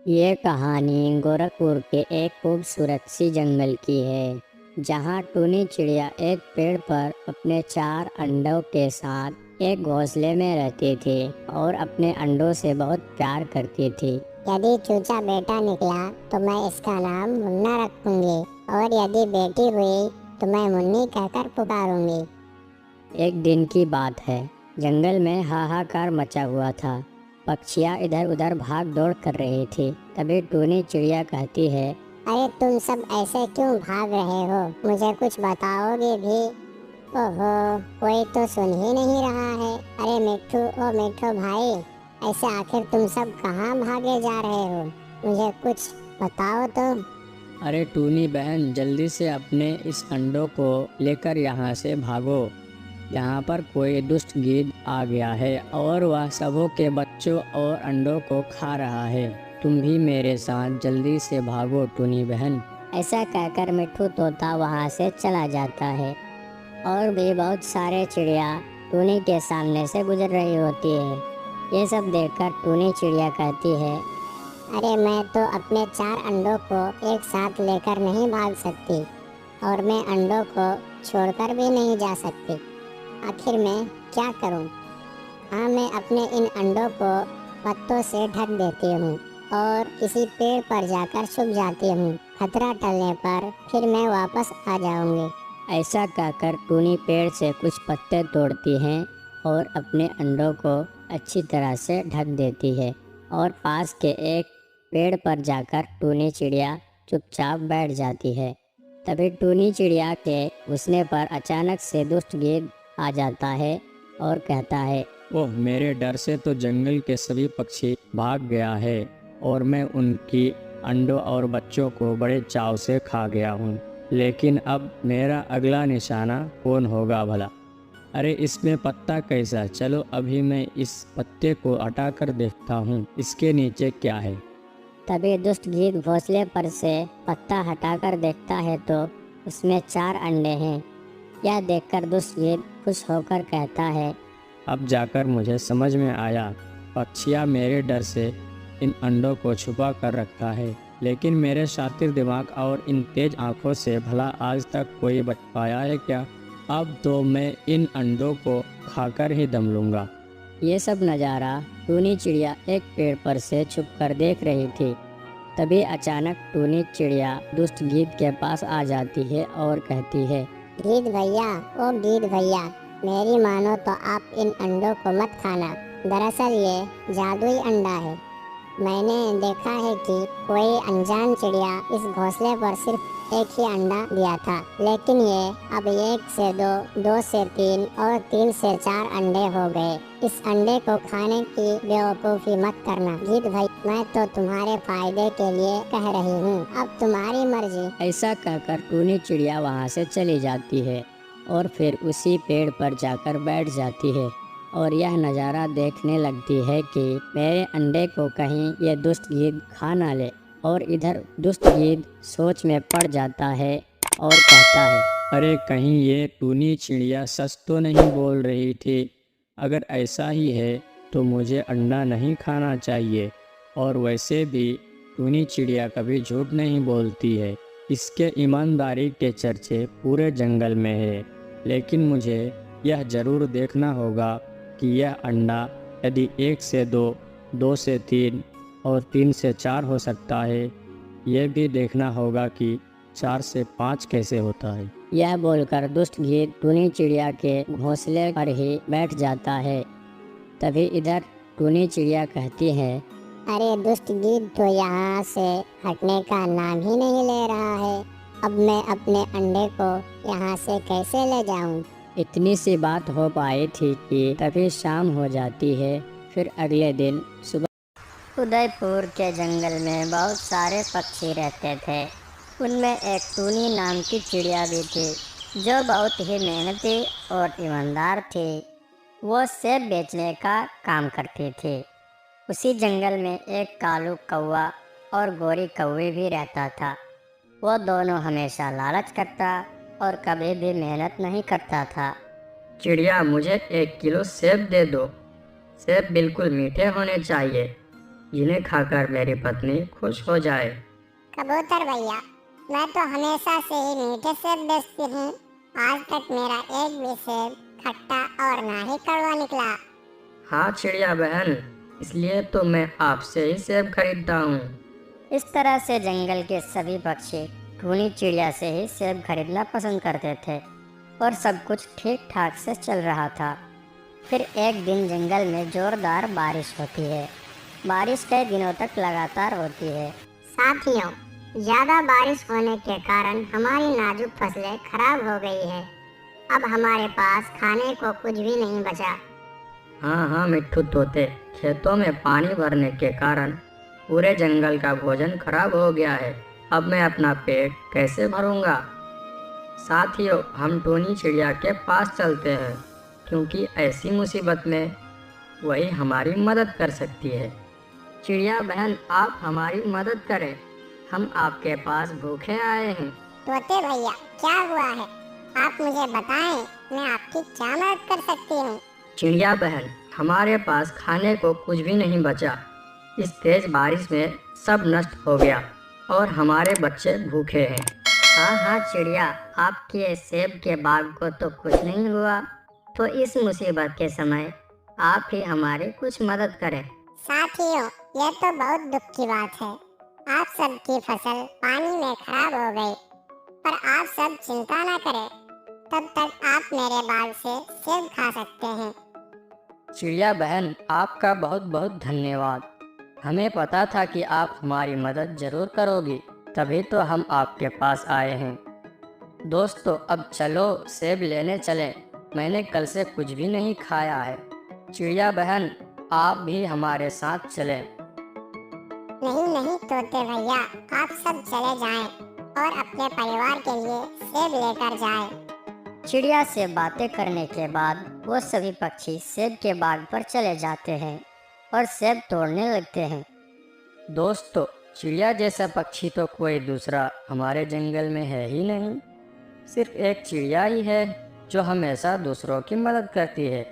ये कहानी गोरखपुर के एक खूबसूरत सी जंगल की है, जहाँ टूनी चिड़िया एक पेड़ पर अपने 4 अंडों के साथ एक घोंसले में रहती थी और अपने अंडों से बहुत प्यार करती थी। यदि चूचा बेटा निकला तो मैं इसका नाम मुन्ना रखूंगी और यदि बेटी हुई तो मैं मुन्नी कहकर पुकारूंगी। एक दिन की बात है, जंगल में हाहाकार मचा हुआ था। पक्षियाँ इधर उधर भाग दौड़ कर रही थी। तभी टूनी चिड़िया कहती है, अरे तुम सब ऐसे क्यों भाग रहे हो? मुझे कुछ बताओगे भी? ओहो, कोई तो सुन ही नहीं रहा है। अरे मिट्ठू, ओ मिट्ठू भाई, ऐसे आखिर तुम सब कहाँ भागे जा रहे हो? मुझे कुछ बताओ तो। अरे टूनी बहन, जल्दी से अपने इस अंडों को लेकर यहाँ से भागो। यहाँ पर कोई दुष्ट गिद्ध आ गया है और वह सबों के बच्चों और अंडों को खा रहा है। तुम भी मेरे साथ जल्दी से भागो टूनी बहन। ऐसा कहकर मिट्ठू तोता वहाँ से चला जाता है और भी बहुत सारे चिड़िया टूनी के सामने से गुजर रही होती है। ये सब देखकर टूनी चिड़िया कहती है, अरे मैं तो अपने 4 अंडों को एक साथ लेकर नहीं भाग सकती और मैं अंडों को छोड़कर भी नहीं जा सकती। आखिर मैं क्या करूं? हाँ, मैं अपने इन अंडों को पत्तों से ढक देती हूँ और किसी पेड़ पर जाकर छुप जाती हूँ। खतरा टलने पर फिर मैं वापस आ जाऊंगी। ऐसा कहकर टूनी पेड़ से कुछ पत्ते तोड़ती है और अपने अंडों को अच्छी तरह से ढक देती है और पास के एक पेड़ पर जाकर टूनी चिड़िया चुपचाप बैठ जाती है। तभी टूनी चिड़िया के घुसने पर अचानक से दुष्ट गिद्ध आ जाता है और कहता है, ओह, मेरे डर से तो जंगल के सभी पक्षी भाग गया है और मैं उनकी अंडों और बच्चों को बड़े चाव से खा गया हूँ। लेकिन अब मेरा अगला निशाना कौन होगा भला? अरे इसमें पत्ता कैसा? चलो अभी मैं इस पत्ते को हटाकर देखता हूँ, इसके नीचे क्या है। तभी दुष्ट गिद्ध घोंसले पर से पत्ता हटाकर देखता है तो उसमें 4 अंडे हैं। यह देखकर दुष्ट गिद्ध खुश होकर कहता है, अब जाकर मुझे समझ में आया, पक्षियाँ मेरे डर से इन अंडों को छुपा कर रखा है, लेकिन मेरे शातिर दिमाग और इन तेज आंखों से भला आज तक कोई बच पाया है क्या? अब तो मैं इन अंडों को खाकर ही दम लूँगा। ये सब नज़ारा टूनी चिड़िया एक पेड़ पर से छुपकर देख रही थी। तभी अचानक टूनी चिड़िया दुष्ट गिद्ध के पास आ जाती है और कहती है, गिद्ध भैया, ओ गिद्ध भैया, मेरी मानो तो आप इन अंडों को मत खाना। दरअसल ये जादुई अंडा है। मैंने देखा है कि कोई अनजान चिड़िया इस घोंसले पर सिर्फ एक ही अंडा दिया था, लेकिन ये अब 1 से 2, 2 से 3 और 3 से 4 अंडे हो गए। इस अंडे को खाने की बेवकूफ़ी मत करना गिद्ध भाई, मैं तो तुम्हारे फायदे के लिए कह रही हूँ। अब तुम्हारी मर्जी। ऐसा कहकर टूनी चिड़िया वहाँ से चली जाती है और फिर उसी पेड़ पर जाकर बैठ जाती है और यह नज़ारा देखने लगती है कि मेरे अंडे को कहीं ये दुष्ट गिद्ध खा ना ले। और इधर दुष्ट गिद्ध सोच में पड़ जाता है और कहता है, अरे कहीं ये टूनी चिड़िया सच तो नहीं बोल रही थी? अगर ऐसा ही है तो मुझे अंडा नहीं खाना चाहिए। और वैसे भी टूनी चिड़िया कभी झूठ नहीं बोलती है, इसके ईमानदारी के चर्चे पूरे जंगल में है। लेकिन मुझे यह ज़रूर देखना होगा कि यह अंडा यदि 1 से 2, 2 से 3 और 3 से 4 हो सकता है, यह भी देखना होगा कि 4 से 5 कैसे होता है। यह बोलकर दुष्ट गिद्ध टूनी चिड़िया के घोंसले पर ही बैठ जाता है। तभी इधर टूनी चिड़िया कहती है, अरे दुष्ट गिद्ध तो यहाँ से हटने का नाम ही नहीं ले रहा है। अब मैं अपने अंडे को यहाँ से कैसे ले जाऊँ? इतनी सी बात हो पाई थी कि तभी शाम हो जाती है। फिर अगले दिन सुबह उदयपुर के जंगल में बहुत सारे पक्षी रहते थे। उनमें एक टूनी नाम की चिड़िया भी थी, जो बहुत ही मेहनती और ईमानदार थी। वो सेब बेचने का काम करती थी। उसी जंगल में एक कालू कौवा और गोरी कौवी भी रहता था। वो दोनों हमेशा लालच करता और कभी भी मेहनत नहीं करता था। चिड़िया, मुझे 1 किलो सेब दे दो। सेब बिल्कुल मीठे होने चाहिए। जिन्हें खाकर मेरी पत्नी खुश हो जाए। कबूतर भैया, मैं तो हमेशा से ही मीठे सेब बेचती हूँ। आज तक मेरा एक भी सेब खट्टा और ना ही कड़वा निकला। हाँ चिड़िया बहन, इसलिए तो मैं आपसे ही सेब खरीदता हूँ। इस तरह से जंगल के सभी पक्षी टूनी चिड़िया से ही सेब खरीदना पसंद करते थे और सब कुछ ठीक ठाक से चल रहा था। फिर एक दिन जंगल में जोरदार बारिश होती है। बारिश कई दिनों तक लगातार होती है। साथियों, ज्यादा बारिश होने के कारण हमारी नाजुक फसलें खराब हो गई है। अब हमारे पास खाने को कुछ भी नहीं बचा। हाँ हाँ मिट्ठू तोते, खेतों में पानी भरने के कारण पूरे जंगल का भोजन खराब हो गया है। अब मैं अपना पेट कैसे भरूंगा? साथियों, हम टूनी चिड़िया के पास चलते हैं, क्योंकि ऐसी मुसीबत में वही हमारी मदद कर सकती है। चिड़िया बहन, आप हमारी मदद करें, हम आपके पास भूखे आए हैं। तोते भैया, क्या हुआ है? आप मुझे बताएं, मैं आपकी क्या मदद कर सकती हूँ? चिड़िया बहन, हमारे पास खाने को कुछ भी नहीं बचा। इस तेज बारिश में सब नष्ट हो गया और हमारे बच्चे भूखे हैं। हाँ हाँ चिड़िया, आपके सेब के बाग को तो कुछ नहीं हुआ, तो इस मुसीबत के समय आप ही हमारी कुछ मदद करें। साथियों, यह तो बहुत दुख की बात है। आप सबकी फसल पानी में खराब हो गई, पर आप सब चिंता न करें। तब तक आप मेरे बाग से सेब खा सकते हैं। चिड़िया बहन, आपका बहुत बहुत धन्यवाद। हमें पता था कि आप हमारी मदद जरूर करोगी, तभी तो हम आपके पास आए हैं। दोस्तों, अब चलो सेब लेने चलें। मैंने कल से कुछ भी नहीं खाया है। चिड़िया बहन, आप भी हमारे साथ चलें। नहीं नहीं तोते भैया, आप सब चले जाएं और अपने परिवार के लिए सेब लेकर जाएं। चिड़िया से बातें करने के बाद वो सभी पक्षी सेब के बाग पर चले जाते हैं और सेब तोड़ने लगते हैं। दोस्तों, चिड़िया जैसा पक्षी तो कोई दूसरा हमारे जंगल में है ही नहीं। सिर्फ एक चिड़िया ही है जो हमेशा दूसरों की मदद करती है।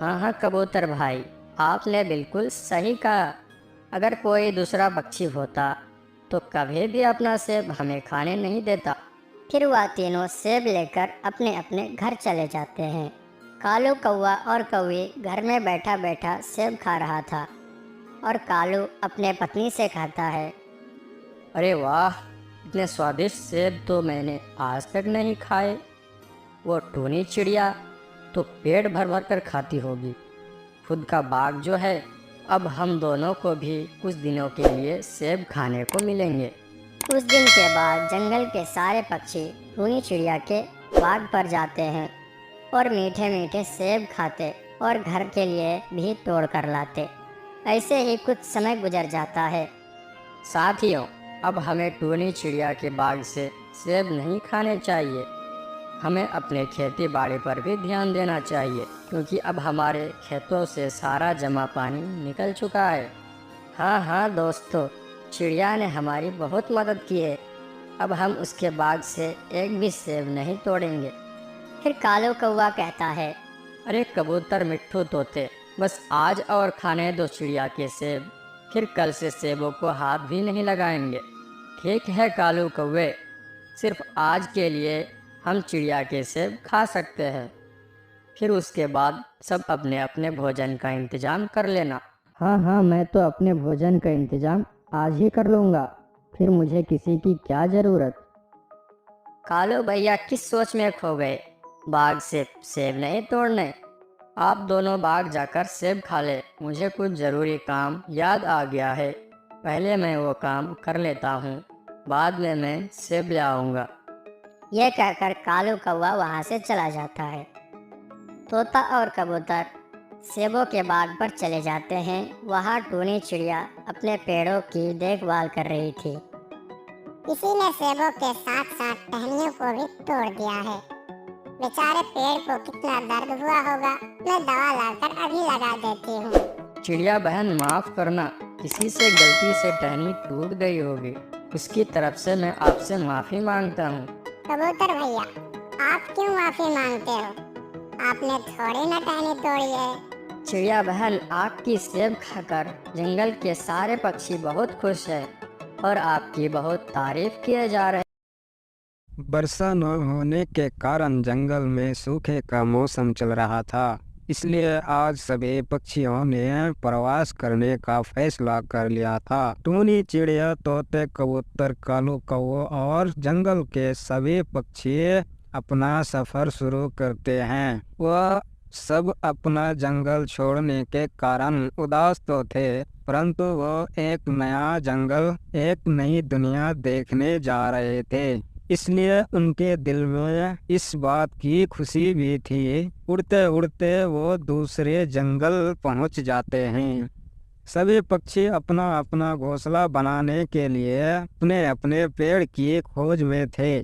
हाँ हाँ कबूतर भाई, आपने बिल्कुल सही कहा। अगर कोई दूसरा पक्षी होता तो कभी भी अपना सेब हमें खाने नहीं देता। फिर वह तीनों सेब लेकर अपने अपने घर चले जाते हैं। कालू कौवा और कौवी घर में बैठा बैठा सेब खा रहा था और कालू अपने पत्नी से कहता है, अरे वाह, इतने स्वादिष्ट सेब तो मैंने आज तक नहीं खाए। वो टूनी चिड़िया तो पेट भर भर कर खाती होगी। खुद का बाग जो है, अब हम दोनों को भी कुछ दिनों के लिए सेब खाने को मिलेंगे। उस दिन के बाद जंगल के सारे पक्षी टूनी चिड़िया के बाग पर जाते हैं और मीठे मीठे सेब खाते और घर के लिए भी तोड़ कर लाते। ऐसे ही कुछ समय गुजर जाता है। साथियों, अब हमें टूनी चिड़िया के बाग से सेब नहीं खाने चाहिए। हमें अपने खेती बाड़ी पर भी ध्यान देना चाहिए, क्योंकि अब हमारे खेतों से सारा जमा पानी निकल चुका है। हाँ हाँ दोस्तों, चिड़िया ने हमारी बहुत मदद की है। अब हम उसके बाग से एक भी सेब नहीं तोड़ेंगे। फिर कालू कौवा कहता है, अरे कबूतर मिट्ठू तोते, बस आज और खाने दो चिड़िया के सेब, फिर कल से सेबों को हाथ भी नहीं लगाएंगे। ठीक है कालू कौवे, सिर्फ आज के लिए हम चिड़िया के सेब खा सकते हैं। फिर उसके बाद सब अपने अपने भोजन का इंतजाम कर लेना। हाँ हाँ, मैं तो अपने भोजन का इंतजाम आज ही कर लूँगा, फिर मुझे किसी की क्या ज़रूरत। कालू भैया किस सोच में खो गए? बाग से सेब नहीं तोड़ने। आप दोनों बाग जाकर सेब खा ले, मुझे कुछ ज़रूरी काम याद आ गया है। पहले मैं वो काम कर लेता हूँ, बाद में मैं सेब ले आऊँगा। यह कहकर कालू कौवा वहाँ से चला जाता है। तोता और कबूतर सेबों के बाग पर चले जाते हैं। वहाँ टूनी चिड़िया अपने पेड़ों की देखभाल कर रही थी। किसी ने सेबों के साथ साथ टहनियों को भी तोड़ दिया है। बेचारे पेड़ को कितना दर्द हुआ होगा। मैं दवा लाकर अभी लगा देती हूँ। चिड़िया बहन, माफ़ करना, किसी से गलती से टहनी टूट गई होगी, उसकी तरफ से मैं आपसे माफ़ी मांगता हूँ। कबूतर भैया, आप क्यों माफी मांगते हो? आपने थोड़ी न टहनी तोड़ी है। चिड़िया बहन, आपकी सेब खाकर जंगल के सारे पक्षी बहुत खुश हैं और आपकी बहुत तारीफ किए जा रहे हैं। वर्षा न होने के कारण जंगल में सूखे का मौसम चल रहा था, इसलिए आज सभी पक्षियों ने प्रवास करने का फैसला कर लिया था। टूनी चिड़िया, तोते, कबूतर, कालू कौवा और जंगल के सभी पक्षी अपना सफर शुरू करते हैं। वह सब अपना जंगल छोड़ने के कारण उदास तो थे, परंतु वो एक नया जंगल, एक नई दुनिया देखने जा रहे थे, इसलिए उनके दिल में इस बात की खुशी भी थी। उड़ते उड़ते वो दूसरे जंगल पहुंच जाते हैं। सभी पक्षी अपना अपना घोंसला बनाने के लिए अपने अपने पेड़ की खोज में थे।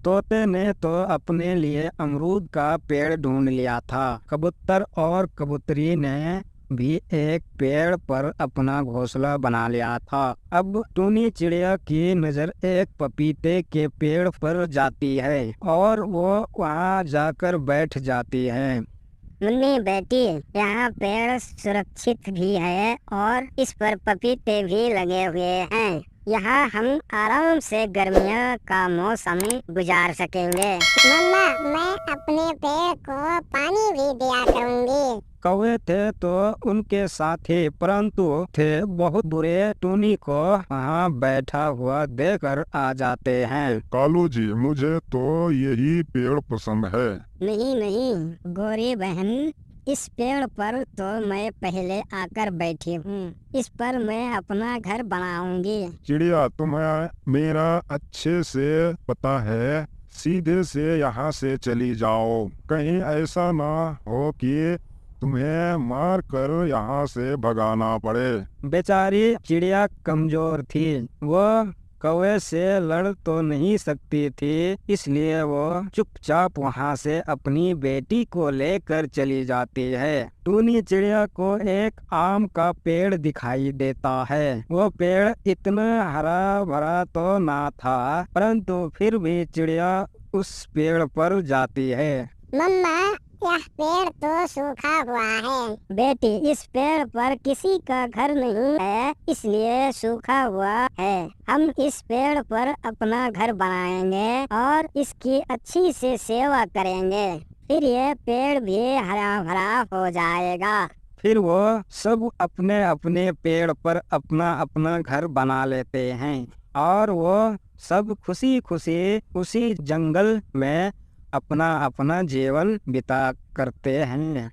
तोते ने तो अपने लिए अमरूद का पेड़ ढूंढ लिया था। कबूतर और कबूतरी ने भी एक पेड़ पर अपना घोंसला बना लिया था। अब टूनी चिड़िया की नजर एक पपीते के पेड़ पर जाती है और वो वहां जाकर बैठ जाती है। मुन्नी बेटी, यहाँ पेड़ सुरक्षित भी है और इस पर पपीते भी लगे हुए हैं। यहाँ हम आराम से गर्मियों का मौसम गुजार सकेंगे। मम्मा, मैं अपने पेड़ को पानी भी दिया करूँगी। कौवे थे तो उनके साथी, परंतु थे बहुत बुरे, टूनी को वहाँ बैठा हुआ देखकर आ जाते हैं। कालू जी, मुझे तो यही पेड़ पसंद है। नहीं नहीं गोरी बहन, इस पेड़ पर तो मैं पहले आकर बैठी हूँ। इस पर मैं अपना घर बनाऊंगी। चिड़िया, तुम्हें मेरा अच्छे से पता है, सीधे से यहाँ से चली जाओ। कहीं ऐसा ना हो कि तुम्हें मार कर यहाँ से भगाना पड़े। बेचारी चिड़िया कमजोर थी, वो कौवे से लड़ तो नहीं सकती थी, इसलिए वो चुपचाप वहाँ से अपनी बेटी को लेकर चली जाती है। टूनी चिड़िया को एक आम का पेड़ दिखाई देता है। वो पेड़ इतना हरा भरा तो ना था, परंतु फिर भी चिड़िया उस पेड़ पर जाती है। मम्मा, यह पेड़ तो सूखा हुआ है। बेटी, इस पेड़ पर किसी का घर नहीं है, इसलिए सूखा हुआ है। हम इस पेड़ पर अपना घर बनाएंगे और इसकी अच्छी से सेवा करेंगे, फिर ये पेड़ भी हरा भरा हो जाएगा। फिर वो सब अपने अपने पेड़ पर अपना अपना घर बना लेते हैं और वो सब खुशी खुशी उसी जंगल में अपना अपना जीवन बिता करते हैं।